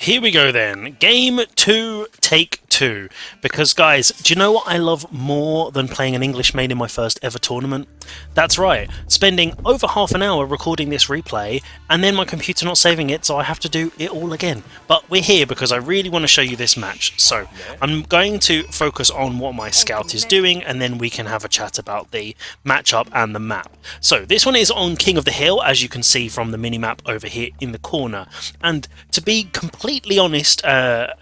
Here we go then. Game 2, take 2. Because guys, do you know what I love more than playing an English main in my first ever tournament? That's right, spending over half an hour recording this replay and then my computer not saving it, so I have to do it all again. But we're here because I really want to show you this match. So I'm going to focus on what my scout is doing and then we can have a chat about the matchup and the map. So this one is on King of the Hill, as you can see from the minimap over here in the corner. And to be completely honest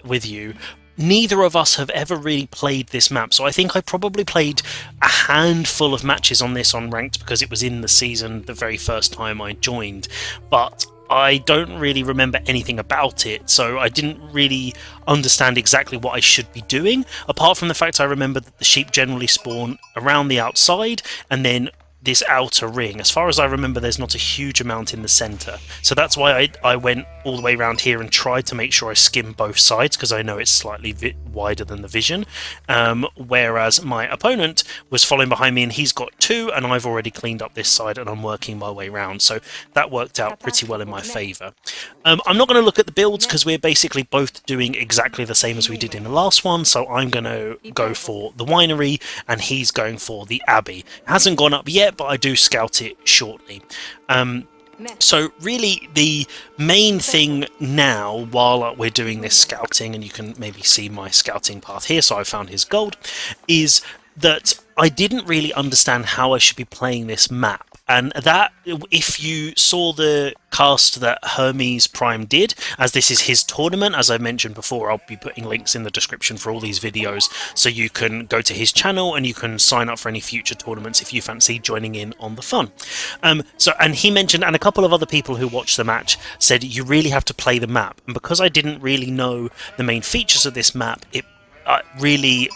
with you, neither of us have ever really played this map, so I think I probably played a handful of matches on this on ranked because it was in the season the very first time I joined, but I don't really remember anything about it, so I didn't really understand exactly what I should be doing, apart from the fact I remember that the sheep generally spawn around the outside and then this outer ring. As far as I remember, there's not a huge amount in the centre, so that's why I went all the way around here and tried to make sure I skim both sides, because I know it's slightly wider than the vision, whereas my opponent was following behind me and he's got two and I've already cleaned up this side and I'm working my way around, so that worked out pretty well in my favour. I'm not going to look at the builds because we're basically both doing exactly the same as we did in the last one, so I'm going to go for the winery and he's going for the abbey. It hasn't gone up yet, but I do scout it shortly. So really the main thing now, while we're doing this scouting, and you can maybe see my scouting path here, so I found his gold, is that I didn't really understand how I should be playing this map. And that, if you saw the cast that Hermes Prime did, as this is his tournament, as I mentioned before, I'll be putting links in the description for all these videos, so you can go to his channel and you can sign up for any future tournaments if you fancy joining in on the fun. And he mentioned, and a couple of other people who watched the match said, you really have to play the map. And because I didn't really know the main features of this map, it really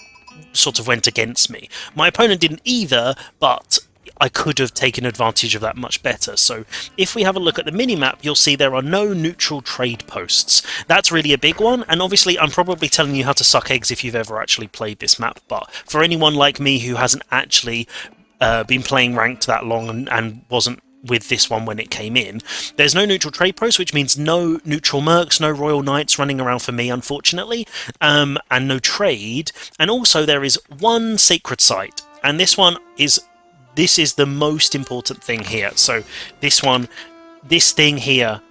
sort of went against me. My opponent didn't either, but I could have taken advantage of that much better. So if we have a look at the minimap, you'll see there are no neutral trade posts. That's really a big one, and obviously I'm probably telling you how to suck eggs if you've ever actually played this map, but for anyone like me who hasn't actually been playing ranked that long and wasn't with this one when it came in, there's no neutral trade post, which means no neutral mercs, no royal knights running around for me, unfortunately, and no trade. And also there is one sacred site, and this is the most important thing here. So this thing here,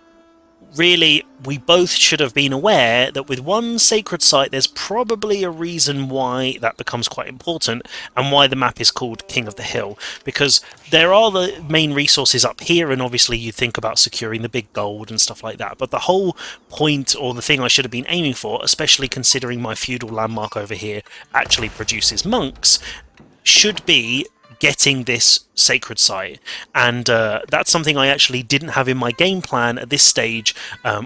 really, we both should have been aware that with one sacred site, there's probably a reason why that becomes quite important and why the map is called King of the Hill, because there are the main resources up here, and obviously you think about securing the big gold and stuff like that, but the whole point, or the thing I should have been aiming for, especially considering my feudal landmark over here actually produces monks, should be getting this sacred site, and that's something I actually didn't have in my game plan at this stage,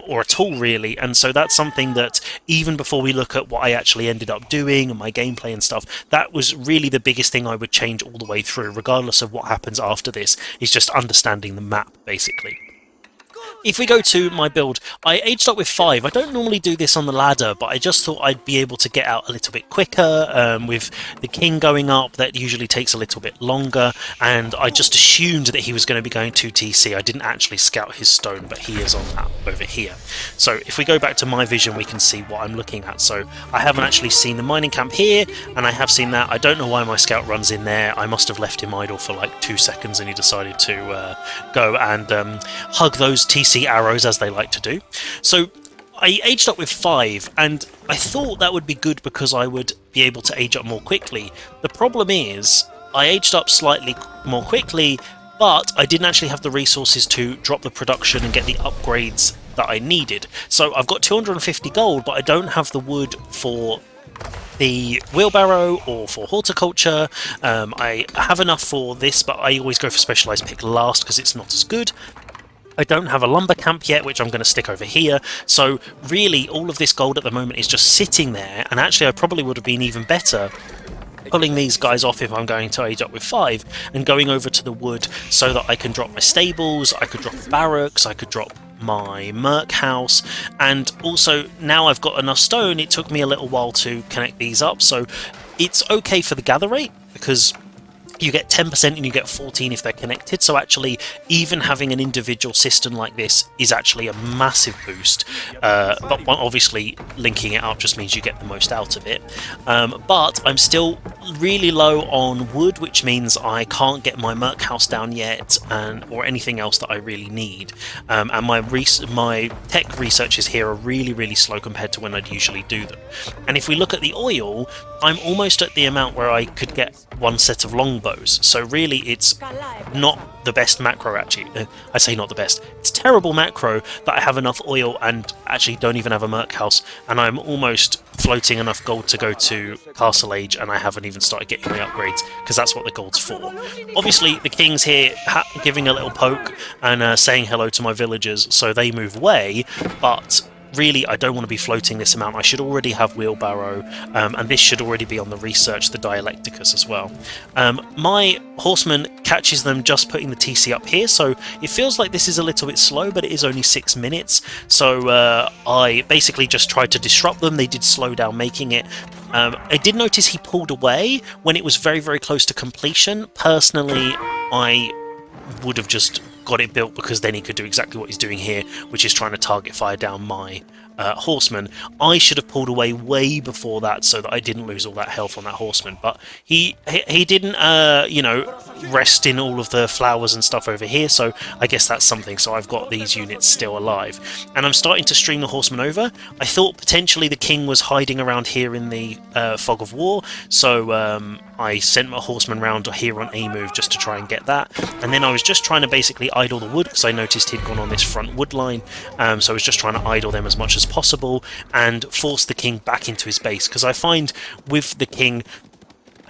or at all really, and so that's something that even before we look at what I actually ended up doing and my gameplay and stuff, that was really the biggest thing I would change all the way through, regardless of what happens after this, is just understanding the map basically. If we go to my build, I aged up with 5. I don't normally do this on the ladder, but I just thought I'd be able to get out a little bit quicker. With the king going up, that usually takes a little bit longer, and I just assumed that he was going to be going 2 TC. I didn't actually scout his stone, but he is on that over here. So if we go back to my vision, we can see what I'm looking at. So I haven't actually seen the mining camp here, and I have seen that. I don't know why my scout runs in there. I must have left him idle for like 2 seconds, and he decided to go and hug those TC arrows, as they like to do. So I aged up with 5, and I thought that would be good because I would be able to age up more quickly. The problem is I aged up slightly more quickly, but I didn't actually have the resources to drop the production and get the upgrades that I needed. So I've got 250 gold, but I don't have the wood for the wheelbarrow or for horticulture. I have enough for this, but I always go for specialised pick last because it's not as good. I don't have a lumber camp yet, which I'm going to stick over here, so really all of this gold at the moment is just sitting there, and actually I probably would have been even better pulling these guys off if I'm going to age up with 5 and going over to the wood so that I can drop my stables, I could drop the barracks, I could drop my merc house, and also now I've got enough stone. It took me a little while to connect these up, so it's okay for the gather rate because you get 10% and you get 14 if they're connected. So actually, even having an individual system like this is actually a massive boost. But obviously, linking it up just means you get the most out of it. But I'm still really low on wood, which means I can't get my Merc house down yet, or anything else that I really need. And my tech researches here are really slow compared to when I'd usually do them. And if we look at the oil, I'm almost at the amount where I could get one set of longbows. So really, it's not the best macro, actually. I say not the best. It's terrible macro that I have enough oil and actually don't even have a Merc house, and I'm almost floating enough gold to go to Castle Age, and I haven't even started getting my upgrades, because that's what the gold's for. Obviously, the king's here giving a little poke and saying hello to my villagers, so they move away, but really, I don't want to be floating this amount. I should already have Wheelbarrow, and this should already be on the research, the Dialecticus as well. My horseman catches them just putting the TC up here, so it feels like this is a little bit slow, but it is only 6 minutes. So I basically just tried to disrupt them. They did slow down making it. I did notice he pulled away when it was very close to completion. Personally, I would have just got it built, because then he could do exactly what he's doing here, which is trying to target fire down my horseman. I should have pulled away way before that so that I didn't lose all that health on that horseman, but he didn't you know, rest in all of the flowers and stuff over here, so I guess that's something. So I've got these units still alive, and I'm starting to stream the horseman over. I thought potentially the king was hiding around here in the fog of war, so I sent my horseman round here on A move just to try and get that, and then I was just trying to basically idle the wood, because I noticed he'd gone on this front wood line, so I was just trying to idle them as much as possible and force the king back into his base, because I find with the king,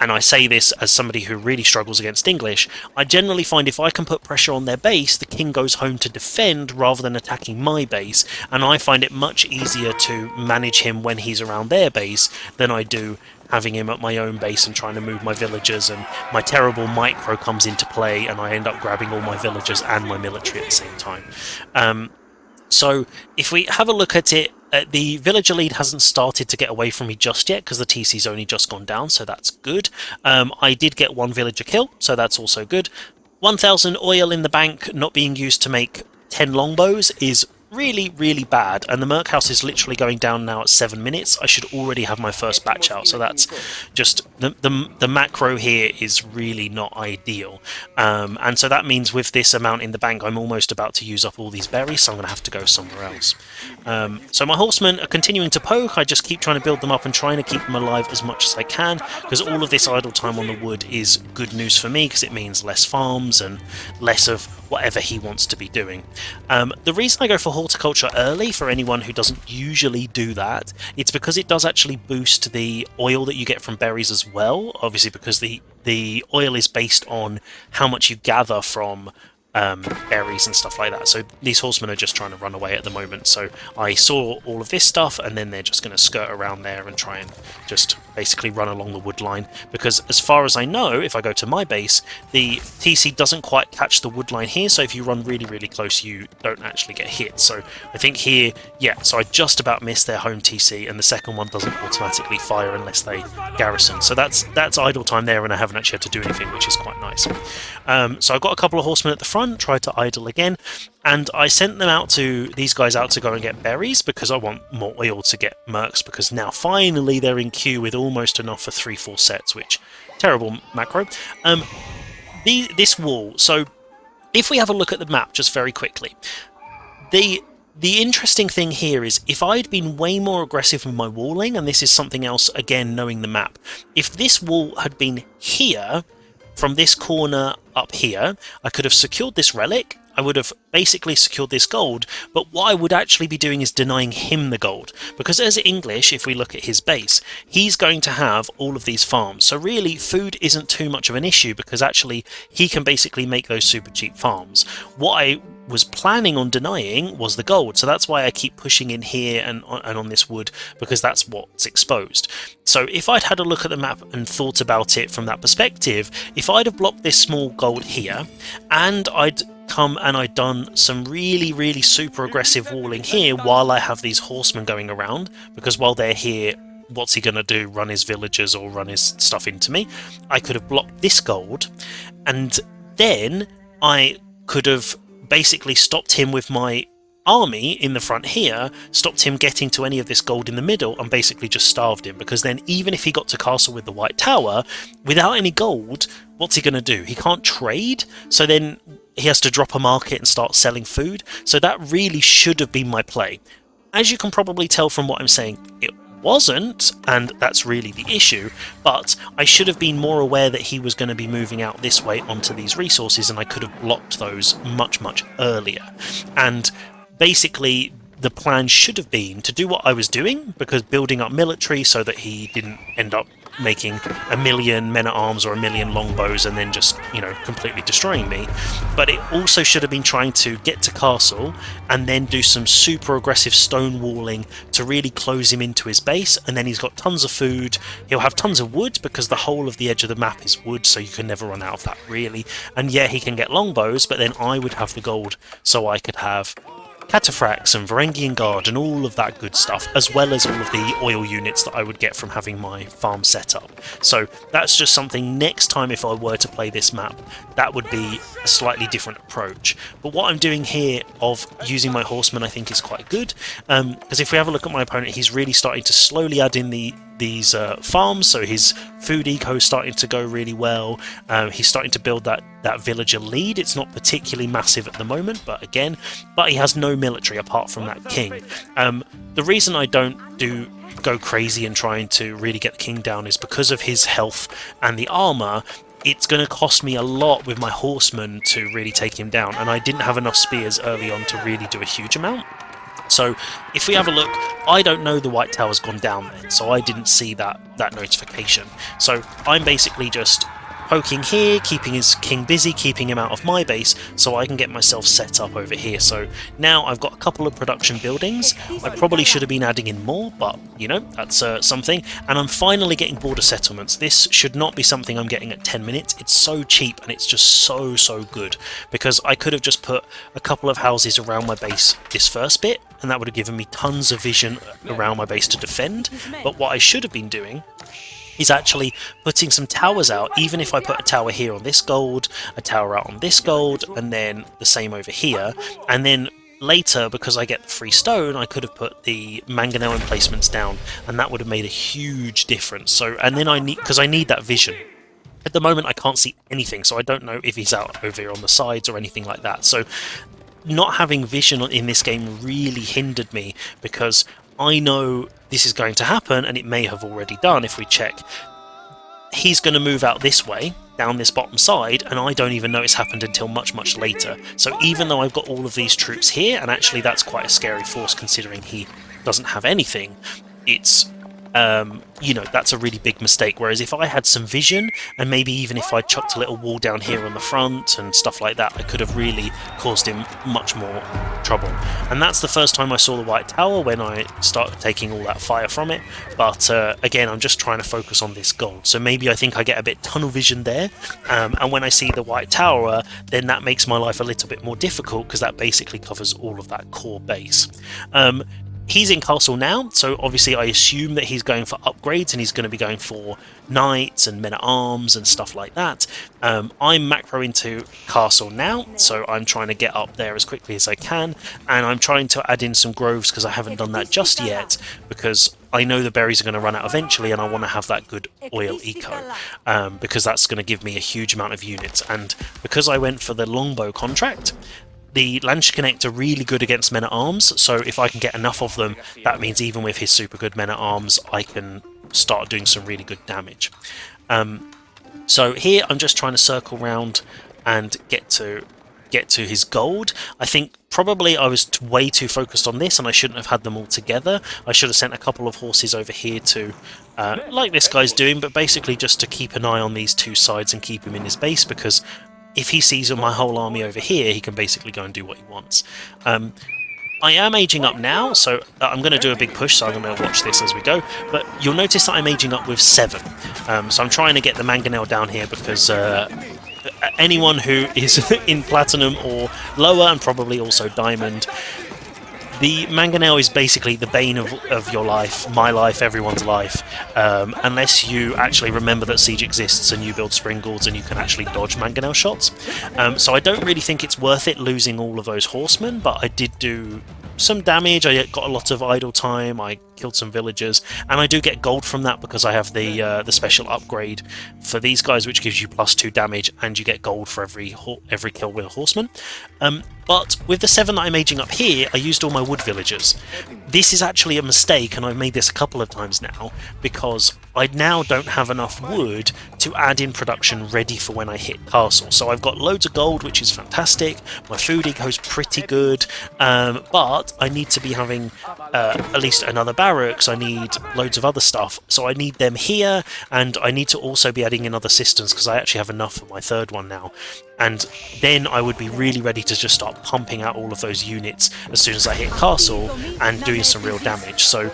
and I say this as somebody who really struggles against English, I generally find if I can put pressure on their base, the king goes home to defend rather than attacking my base, and I find it much easier to manage him when he's around their base than I do having him at my own base and trying to move my villagers, and my terrible micro comes into play and I end up grabbing all my villagers and my military at the same time. So if we have a look at it, the villager lead hasn't started to get away from me just yet, because the TC's only just gone down, so that's good. I did get one villager kill, so that's also good. 1,000 oil in the bank not being used to make 10 longbows is really bad, and the Merc house is literally going down now at 7 minutes. I should already have my first batch out, so that's just the macro here is really not ideal, and so that means with this amount in the bank I'm almost about to use up all these berries, so I'm gonna have to go somewhere else. So my horsemen are continuing to poke. I just keep trying to build them up and trying to keep them alive as much as I can, because all of this idle time on the wood is good news for me, because it means less farms and less of whatever he wants to be doing. The reason I go for horticulture early, for anyone who doesn't usually do that, it's because it does actually boost the oil that you get from berries as well, obviously because the oil is based on how much you gather from berries and stuff like that. So these horsemen are just trying to run away at the moment, so I saw all of this stuff and then they're just going to skirt around there and try and just basically run along the wood line, because as far as I know, if I go to my base, the TC doesn't quite catch the wood line here, so if you run really close you don't actually get hit. So I think here, yeah, so I just about missed their home TC, and the second one doesn't automatically fire unless they garrison, so that's idle time there, and I haven't actually had to do anything, which is quite nice. So I've got a couple of horsemen at the front, tried to idle again, and I sent these guys out to go and get berries, because I want more oil to get mercs, because now finally they're in queue with almost enough for 3 full sets, which, terrible macro. This wall, so if we have a look at the map just very quickly, the interesting thing here is if I'd been way more aggressive with my walling, and this is something else, again, knowing the map, if this wall had been here, from this corner up here, I could have secured this relic, I would have basically secured this gold, but what I would actually be doing is denying him the gold, because as English, if we look at his base, he's going to have all of these farms, so really food isn't too much of an issue, because actually he can basically make those super cheap farms. What I was planning on denying was the gold, so that's why I keep pushing in here and on this wood, because that's what's exposed. So if I'd had a look at the map and thought about it from that perspective, if I'd have blocked this small gold here, and I'd come and I'd done some really super aggressive walling here while I have these horsemen going around, because while they're here what's he going to do? Run his villagers or run his stuff into me? I could have blocked this gold, and then I could have basically stopped him with my army in the front here, stopped him getting to any of this gold in the middle, and basically just starved him, because then even if he got to castle with the white tower without any gold, what's he going to do? He can't trade, so then he has to drop a market and start selling food. So that really should have been my play. As you can probably tell from what I'm saying, it wasn't, and that's really the issue, but I should have been more aware that he was going to be moving out this way onto these resources, and I could have blocked those much earlier. And basically the plan should have been to do what I was doing, because building up military so that he didn't end up making 1,000,000 men-at-arms or 1,000,000 longbows and then just, you know, completely destroying me. But it also should have been trying to get to castle and then do some super aggressive stonewalling to really close him into his base, and then he's got tons of food. He'll have tons of wood, because the whole of the edge of the map is wood, so you can never run out of that really. And yeah, he can get longbows, but then I would have the gold, so I could have cataphracts and Varangian Guard and all of that good stuff, as well as all of the oil units that I would get from having my farm set up. So that's just something next time if I were to play this map, that would be a slightly different approach. But what I'm doing here of using my horsemen I think is quite good, because if we have a look at my opponent, he's really starting to slowly add in these farms, so his food eco is starting to go really well. He's starting to build that villager lead. It's not particularly massive at the moment, but he has no military apart from that king. The reason I don't go crazy and trying to really get the king down is because of his health and the armor. It's going to cost me a lot with my horsemen to really take him down, and I didn't have enough spears early on to really do a huge amount. So if we have a look, I don't know the white tower's gone down then, so I didn't see that notification. So I'm basically just poking here, keeping his king busy, keeping him out of my base, so I can get myself set up over here. So now I've got a couple of production buildings. I probably should have been adding in more, but you know, that's something. And I'm finally getting border settlements. This should not be something I'm getting at 10 minutes. It's so cheap and it's just so good, because I could have just put a couple of houses around my base this first bit, and that would have given me tons of vision around my base to defend. But what I should have been doing is actually putting some towers out, even if I put a tower here on this gold, a tower out on this gold, and then the same over here. And then later, because I get the free stone, I could have put the mangonel emplacements down, and that would have made a huge difference. So, and then because I need that vision. At the moment I can't see anything, so I don't know if he's out over here on the sides or anything like that. So not having vision in this game really hindered me, because I know this is going to happen, and it may have already done if we check. He's going to move out this way, down this bottom side, and I don't even know it's happened until much later. So even though I've got all of these troops here, and actually that's quite a scary force considering he doesn't have anything, it's you know, that's a really big mistake. Whereas if I had some vision, and maybe even if I chucked a little wall down here on the front and stuff like that, I could have really caused him much more trouble. And that's the first time I saw the white tower, when I started taking all that fire from it. But again, I'm just trying to focus on this gold, so maybe I think I get a bit tunnel vision there, and when I see the white tower, then that makes my life a little bit more difficult, because that basically covers all of that core base. He's in castle now, so obviously I assume that he's going for upgrades, and he's going to be going for knights and men-at-arms and stuff like that. I'm macro into castle now, so I'm trying to get up there as quickly as I can, and I'm trying to add in some groves, because I haven't done that just yet, because I know the berries are going to run out eventually, and I want to have that good oil eco, because that's going to give me a huge amount of units. And because I went for the longbow contract, the Lancashire Connect are really good against men-at-arms, so if I can get enough of them, that means even with his super good men-at-arms, I can start doing some really good damage. So here I'm just trying to circle round and get to his gold. I think probably I was way too focused on this, and I shouldn't have had them all together. I should have sent a couple of horses over here to, like this guy's doing, but basically just to keep an eye on these two sides and keep him in his base, because if he sees my whole army over here, he can basically go and do what he wants. I am aging up now, so I'm going to do a big push, so I'm going to watch this as we go. But you'll notice that I'm aging up with 7. So I'm trying to get the mangonel down here, because anyone who is in platinum or lower, and probably also diamond, The mangonel is basically the bane of your life, my life, everyone's life, unless you actually remember that siege exists and you build springboards and you can actually dodge mangonel shots. So I don't really think it's worth it losing all of those horsemen, but I did do some damage. I got a lot of idle time, I killed some villagers, and I do get gold from that because I have the special upgrade for these guys, which gives you +2 damage, and you get gold for every kill with a horseman. But with the 7 that I'm aging up here, I used all my wood villagers. This is actually a mistake, and I've made this a couple of times now, because I now don't have enough wood to add in production ready for when I hit castle. So I've got loads of gold, which is fantastic, my food eco's pretty good, but I need to be having at least another barracks, I need loads of other stuff, so I need them here, and I need to also be adding in other cisterns, because I actually have enough for my 3rd one now. And then I would be really ready to just start pumping out all of those units as soon as I hit castle and doing some real damage. So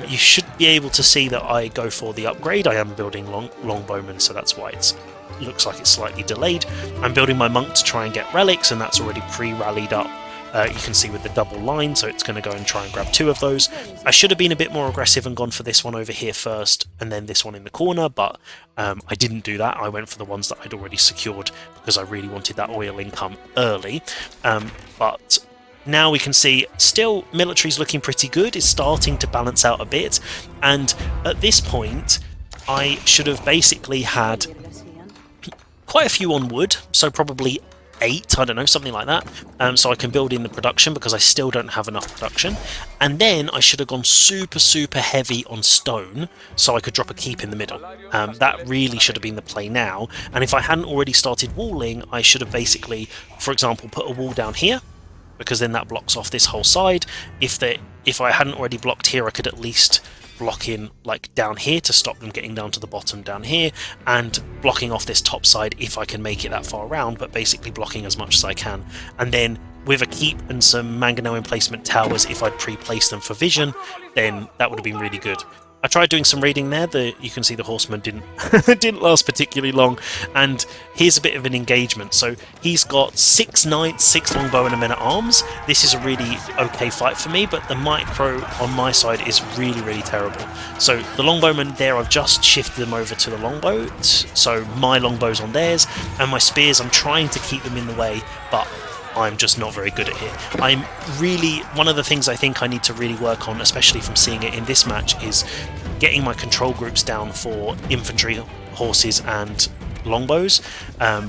you should be able to see that I go for the upgrade. I am building longbowmen, so that's why it looks like it's slightly delayed. I'm building my monk to try and get relics, and that's already pre-rallied up. You can see with the double line, so it's going to go and try and grab 2 of those. I should have been a bit more aggressive and gone for this one over here first, and then this one in the corner, but I didn't do that. I went for the ones that I'd already secured because I really wanted that oil income early. But now we can see still military's looking pretty good. It's starting to balance out a bit, and at this point I should have basically had quite a few on wood, so probably 8, I don't know, something like that, so I can build in the production because I still don't have enough production. And then I should have gone super heavy on stone so I could drop a keep in the middle. That really should have been the play now, and if I hadn't already started walling, I should have basically, for example, put a wall down here, because then that blocks off this whole side. If I hadn't already blocked here, I could at least block in like down here to stop them getting down to the bottom down here, and blocking off this top side if I can make it that far around, but basically blocking as much as I can. And then with a keep and some mangonel emplacement towers, if I'd pre-placed them for vision, then that would have been really good. I tried doing some raiding there. You can see the horseman didn't last particularly long, and here's a bit of an engagement. So he's got 6 knights, 6 longbow and a men-at-arms. This is a really okay fight for me, but the micro on my side is really terrible. So the longbowmen there, I've just shifted them over to the longbow, so my longbow's on theirs, and my spears, I'm trying to keep them in the way, but I'm just not very good at it. One of the things I think I need to really work on, especially from seeing it in this match, is getting my control groups down for infantry, horses and longbows,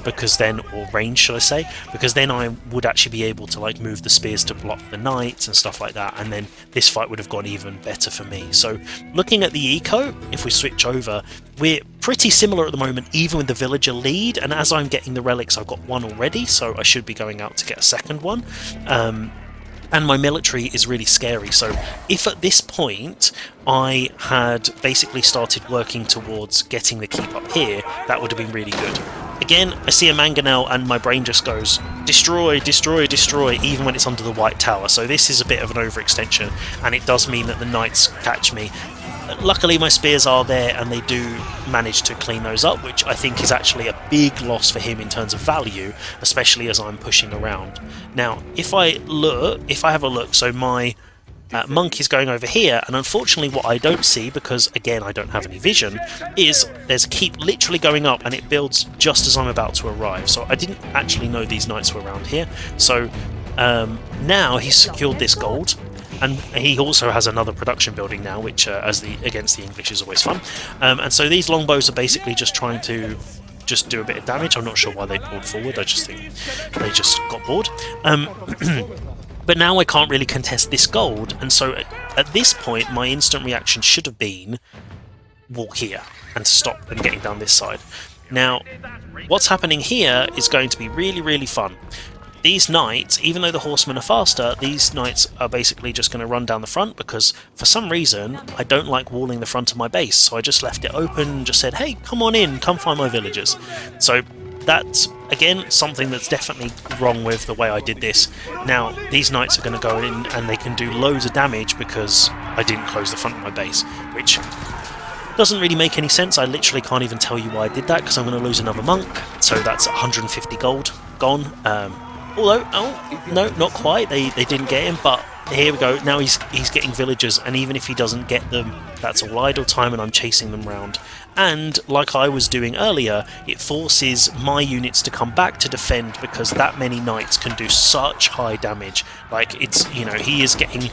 because then, or range should I say, because then I would actually be able to like move the spears to block the knights and stuff like that, and then this fight would have gone even better for me. So looking at the eco, if we switch over, we're pretty similar at the moment, even with the villager lead, and as I'm getting the relics, I've got 1 already, so I should be going out to get a 2nd one. And my military is really scary, so if at this point I had basically started working towards getting the keep up here, that would have been really good. Again, I see a mangonel and my brain just goes, destroy, destroy, destroy, even when it's under the white tower, so this is a bit of an overextension, and it does mean that the knights catch me. Luckily my spears are there and they do manage to clean those up, which I think is actually a big loss for him in terms of value, especially as I'm pushing around. Now if I have a look, so my monk is going over here, and unfortunately what I don't see, because again I don't have any vision, is there's a keep literally going up and it builds just as I'm about to arrive. So I didn't actually know these knights were around here. So now he's secured this gold, and he also has another production building now, which against the English is always fun. And so these longbows are basically just trying to just do a bit of damage. I'm not sure why they pulled forward, I just think they just got bored. But now I can't really contest this gold, and so at this point my instant reaction should have been walk here and stop them getting down this side. Now what's happening here is going to be really fun. These knights, even though the horsemen are faster, these knights are basically just going to run down the front, because for some reason I don't like walling the front of my base, so I just left it open and just said, hey, come on in, come find my villagers. So that's, again, something that's definitely wrong with the way I did this. Now, these knights are going to go in and they can do loads of damage because I didn't close the front of my base, which doesn't really make any sense. I literally can't even tell you why I did that, because I'm going to lose another monk, so that's 150 gold gone. Although, oh, no, not quite, they didn't get him, but here we go. Now he's getting villagers, and even if he doesn't get them, that's all idle time, and I'm chasing them round. And like I was doing earlier, it forces my units to come back to defend because that many knights can do such high damage. Like, it's, you know, he is getting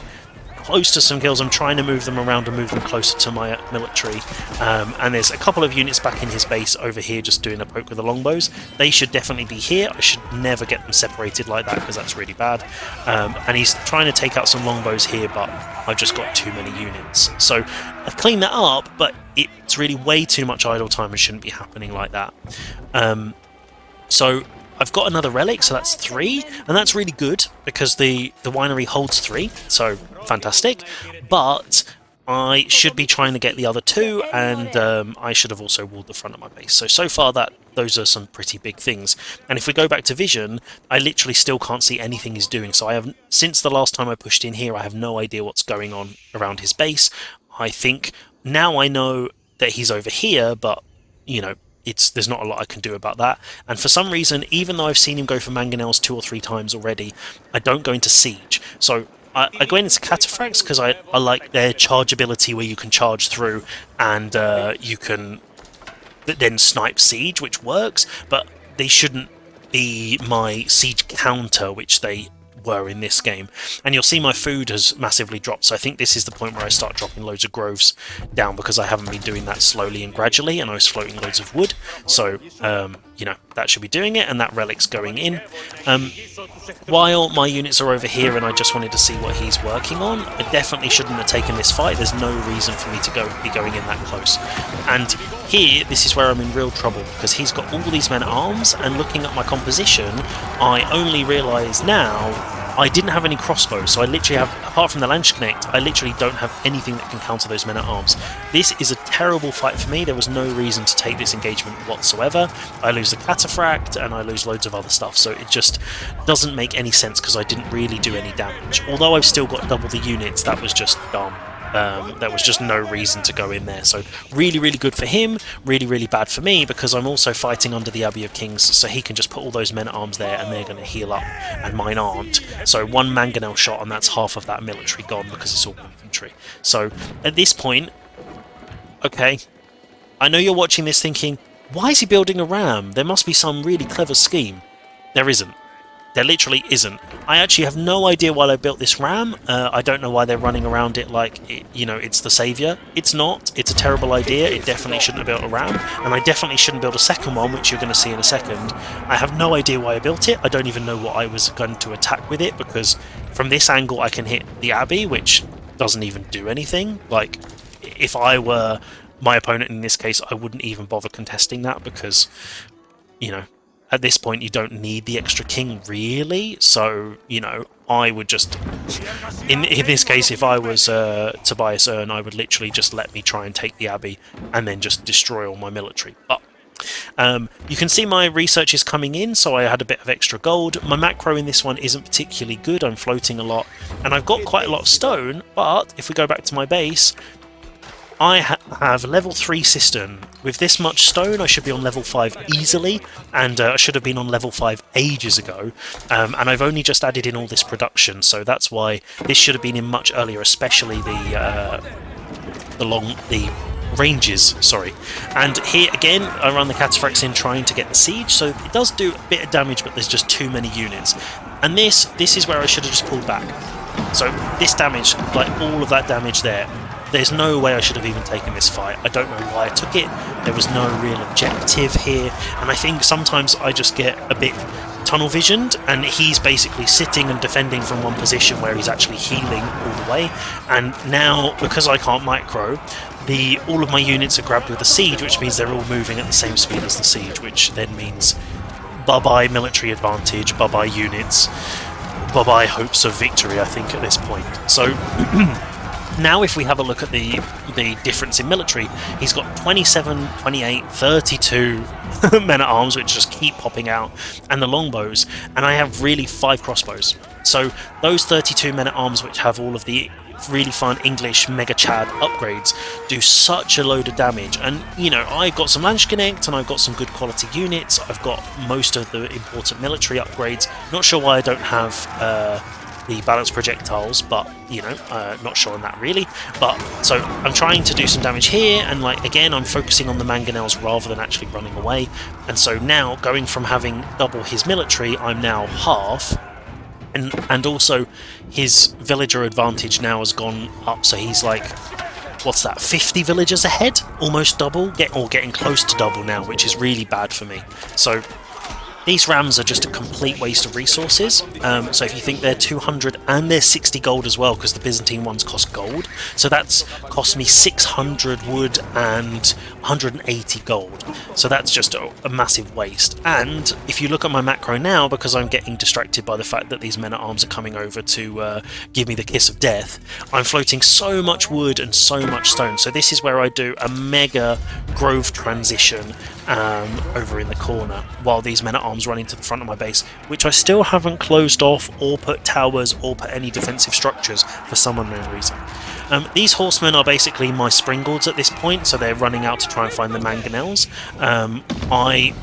close to some kills. I'm trying to move them around and move them closer to my military, and there's a couple of units back in his base over here just doing a poke with the longbows. They should definitely be here. I should never get them separated like that because that's really bad, and he's trying to take out some longbows here, but I've just got too many units. So I've cleaned that up, but it's really way too much idle time and shouldn't be happening like that. So I've got another relic, so that's 3, and that's really good because the winery holds 3, so fantastic. But I should be trying to get the other 2, and I should have also walled the front of my base. So far those are some pretty big things. And if we go back to vision, I literally still can't see anything he's doing. So I haven't, since the last time I pushed in here, I have no idea what's going on around his base. I think now I know that he's over here, but you know, there's not a lot I can do about that. And for some reason, even though I've seen him go for mangonels 2 or 3 times already, I don't go into siege. So I go into cataphracts because I like their charge ability, where you can charge through and you can then snipe siege, which works, but they shouldn't be my siege counter, which they were in this game. And you'll see my food has massively dropped, so I think this is the point where I start dropping loads of groves down, because I haven't been doing that slowly and gradually, and I was floating loads of wood. So you know, that should be doing it, and that relic's going in. While my units are over here and I just wanted to see what he's working on, I definitely shouldn't have taken this fight. There's no reason for me to be going in that close. And here, this is where I'm in real trouble, because he's got all these men-at-arms, and looking at my composition, I only realise now I didn't have any crossbows, so I literally have, apart from the Landsknecht, I literally don't have anything that can counter those men-at-arms. This is a terrible fight for me. There was no reason to take this engagement whatsoever. I lose the cataphract, and I lose loads of other stuff, so it just doesn't make any sense because I didn't really do any damage. Although I've still got double the units, that was just dumb. There was just no reason to go in there. So really, really good for him, really, really bad for me, because I'm also fighting under the Abbey of Kings, so he can just put all those men-at-arms there and they're going to heal up, and mine aren't. So 1 mangonel shot and that's half of that military gone because it's all infantry. So at this point, okay, I know you're watching this thinking, why is he building a ram? There must be some really clever scheme. There isn't. There literally isn't. I actually have no idea why I built this ram. I don't know why they're running around it like, you know, it's the saviour. It's not. It's a terrible idea. It definitely shouldn't have built a ram. And I definitely shouldn't build a second one, which you're going to see in a second. I have no idea why I built it. I don't even know what I was going to attack with it, because from this angle I can hit the Abbey, which doesn't even do anything. Like, if I were my opponent in this case, I wouldn't even bother contesting that, because, you know, at this point, you don't need the extra king, really. So, you know, I would just... In this case, if I was Tobias Ern, I would literally just let me try and take the Abbey and then just destroy all my military. But you can see my research is coming in, so I had a bit of extra gold. My macro in this one isn't particularly good. I'm floating a lot, and I've got quite a lot of stone, but if we go back to my base, I have level 3 cistern. With this much stone, I should be on level 5 easily, and I should have been on level 5 ages ago. And I've only just added in all this production, so that's why this should have been in much earlier, especially the ranges, sorry. And here again, I run the cataphracts in trying to get the siege, so it does do a bit of damage, but there's just too many units. And this is where I should have just pulled back. So this damage, like all of that damage there, there's no way I should have even taken this fight. I don't know why I took it. There was no real objective here, and I think sometimes I just get a bit tunnel visioned, and he's basically sitting and defending from one position where he's actually healing all the way. And now, because I can't micro, all of my units are grabbed with the siege, which means they're all moving at the same speed as the siege, which then means bye-bye military advantage, bye-bye units, bye-bye hopes of victory, I think, at this point. So now if we have a look at the difference in military, he's got 27, 28, 32 men-at-arms, which just keep popping out, and the longbows, and I have really 5 crossbows. So those 32 men-at-arms, which have all of the really fun English Mega Chad upgrades, do such a load of damage. And, you know, I've got some Landsknecht, and I've got some good quality units, I've got most of the important military upgrades. Not sure why I don't have the balanced projectiles, but you know, not sure on that really. But so I'm trying to do some damage here, and like again, I'm focusing on the mangonels rather than actually running away. And so now, going from having double his military, I'm now half. And also, his villager advantage now has gone up, so he's like, what's that, 50 villagers ahead? Almost double, getting close to double now, which is really bad for me. So these rams are just a complete waste of resources. So if you think they're 200 and they're 60 gold as well, because the Byzantine ones cost gold, so that's cost me 600 wood and 180 gold. So that's just a massive waste. And if you look at my macro now, because I'm getting distracted by the fact that these men-at-arms are coming over to give me the kiss of death, I'm floating so much wood and so much stone. So this is where I do a mega grove transition over in the corner, while these men-at-arms run into the front of my base, which I still haven't closed off or put towers or put any defensive structures for some unknown reason. These horsemen are basically my springboards at this point, so they're running out to try and find the mangonels. I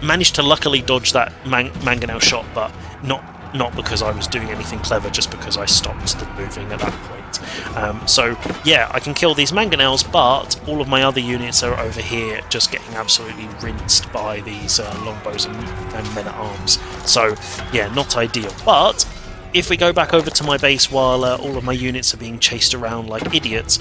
managed to luckily dodge that mangonel shot, but not because I was doing anything clever, just because I stopped the moving at that point. So yeah, I can kill these mangonels, but all of my other units are over here just getting absolutely rinsed by these longbows and men-at-arms. So yeah, not ideal. But if we go back over to my base while all of my units are being chased around like idiots,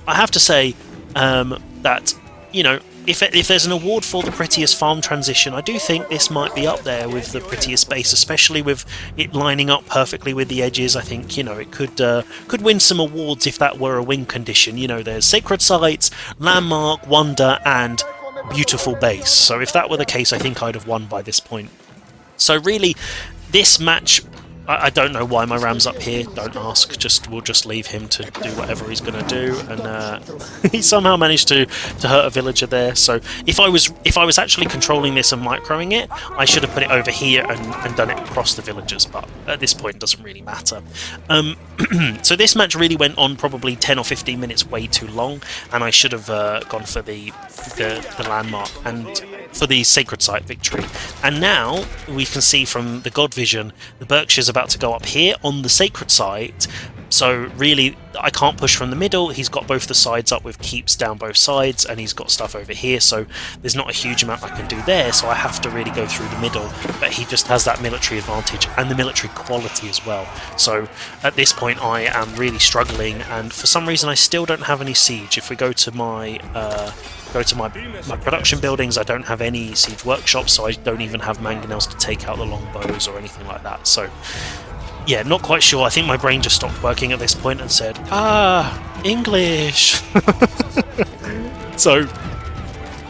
I have to say that, you know, if there's an award for the prettiest farm transition, I do think this might be up there with the prettiest base, especially with it lining up perfectly with the edges. I think, you know, it could win some awards if that were a win condition. You know, there's sacred sites, landmark, wonder, and beautiful base. So if that were the case, I think I'd have won by this point. So really, this match, I don't know why my ram's up here, don't ask, we'll just leave him to do whatever he's going to do, and he somehow managed to hurt a villager there. So if I was actually controlling this and microing it, I should have put it over here and done it across the villagers, but at this point it doesn't really matter. So this match really went on probably 10 or 15 minutes way too long, and I should have gone for the landmark and for the sacred site victory. And now we can see from the God Vision, the Berkshire's about to go up here on the sacred site. So really, I can't push from the middle. He's got both the sides up with keeps down both sides, and he's got stuff over here, so there's not a huge amount I can do there, so I have to really go through the middle. But he just has that military advantage and the military quality as well. So at this point I am really struggling, and for some reason I still don't have any siege. If we go to my my production buildings, I don't have any siege workshops, so I don't even have mangonels to take out the longbows or anything like that. So yeah, not quite sure. I think my brain just stopped working at this point and said, English. So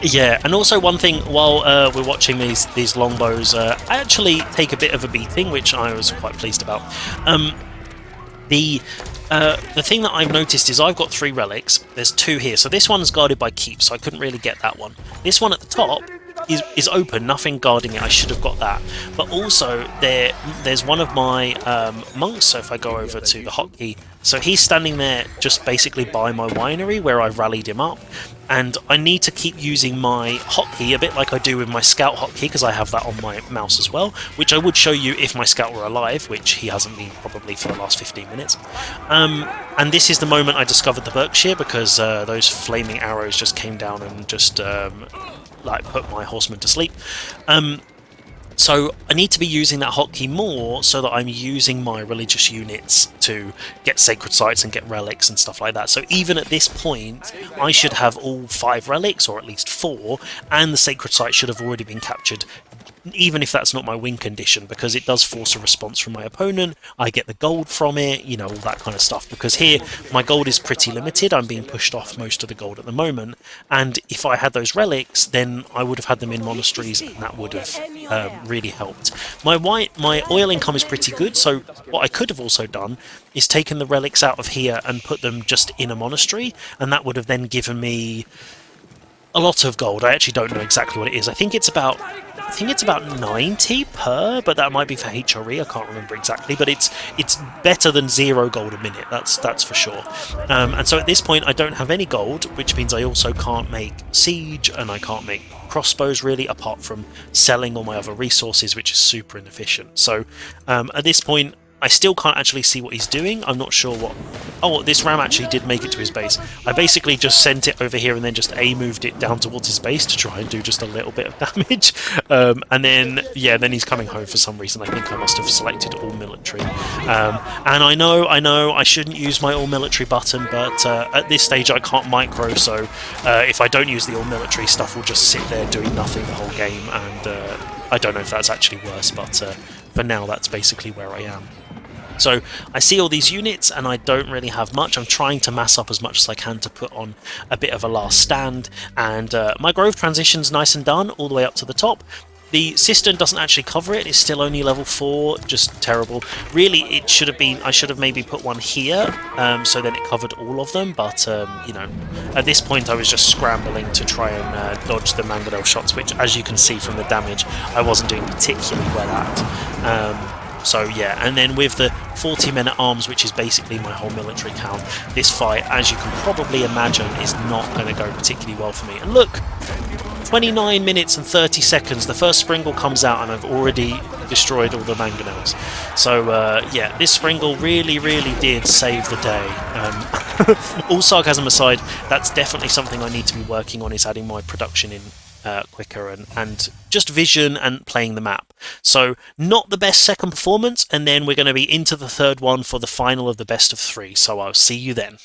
yeah, and also one thing while we're watching these longbows, I actually take a bit of a beating, which I was quite pleased about. The thing that I've noticed is I've got 3 relics. There's 2 here, so this one's guarded by keep, so I couldn't really get that one. This one at the top is open, nothing guarding it. I should have got that. But also there's one of my monks. So if I go over to the hotkey, so he's standing there just basically by my winery where I've rallied him up. And I need to keep using my hotkey a bit like I do with my scout hotkey, because I have that on my mouse as well, which I would show you if my scout were alive, which he hasn't been probably for the last 15 minutes. And this is the moment I discovered the Berkshire, because those flaming arrows just came down and just like put my horsemen to sleep. So I need to be using that hotkey more, so that I'm using my religious units to get sacred sites and get relics and stuff like that. So even at this point, I should have all 5 relics, or at least 4, and the sacred site should have already been captured, even if that's not my win condition, because it does force a response from my opponent. I get the gold from it, you know, all that kind of stuff, because here my gold is pretty limited. I'm being pushed off most of the gold at the moment, and if I had those relics, then I would have had them in monasteries, and that would have really helped. My oil income is pretty good, so what I could have also done is taken the relics out of here and put them just in a monastery, and that would have then given me a lot of gold. I actually don't know exactly what it is. I think it's about 90 per, but that might be for HRE. I can't remember exactly, but it's better than 0 gold a minute. That's for sure. And so at this point, I don't have any gold, which means I also can't make siege, and I can't make crossbows really, apart from selling all my other resources, which is super inefficient. So at this point, I still can't actually see what he's doing. I'm not sure what... Oh, this ram actually did make it to his base. I basically just sent it over here and then just A-moved it down towards his base to try and do just a little bit of damage. And then, yeah, then he's coming home for some reason. I think I must have selected all military. And I know, I shouldn't use my all military button, but at this stage I can't micro, so if I don't use the all military, stuff will just sit there doing nothing the whole game, and I don't know if that's actually worse, but for now that's basically where I am. So I see all these units and I don't really have much. I'm trying to mass up as much as I can to put on a bit of a last stand, and my grove transition's nice and done all the way up to the top. The cistern doesn't actually cover it, it's still only level 4, just terrible. Really, it should have been, I should have maybe put one here, so then it covered all of them, but, you know, at this point I was just scrambling to try and dodge the mangonel shots, which, as you can see from the damage, I wasn't doing particularly well at. So yeah, and then with the 40 men at arms, which is basically my whole military count, this fight, as you can probably imagine, is not going to go particularly well for me. And look, 29 minutes and 30 seconds, the first Springle comes out and I've already destroyed all the mangonels. So yeah, this Springle really did save the day. All sarcasm aside, that's definitely something I need to be working on, is adding my production in quicker and just vision and playing the map. So not the best second performance, and then we're going to be into the third one for the final of the best of 3, so I'll see you then.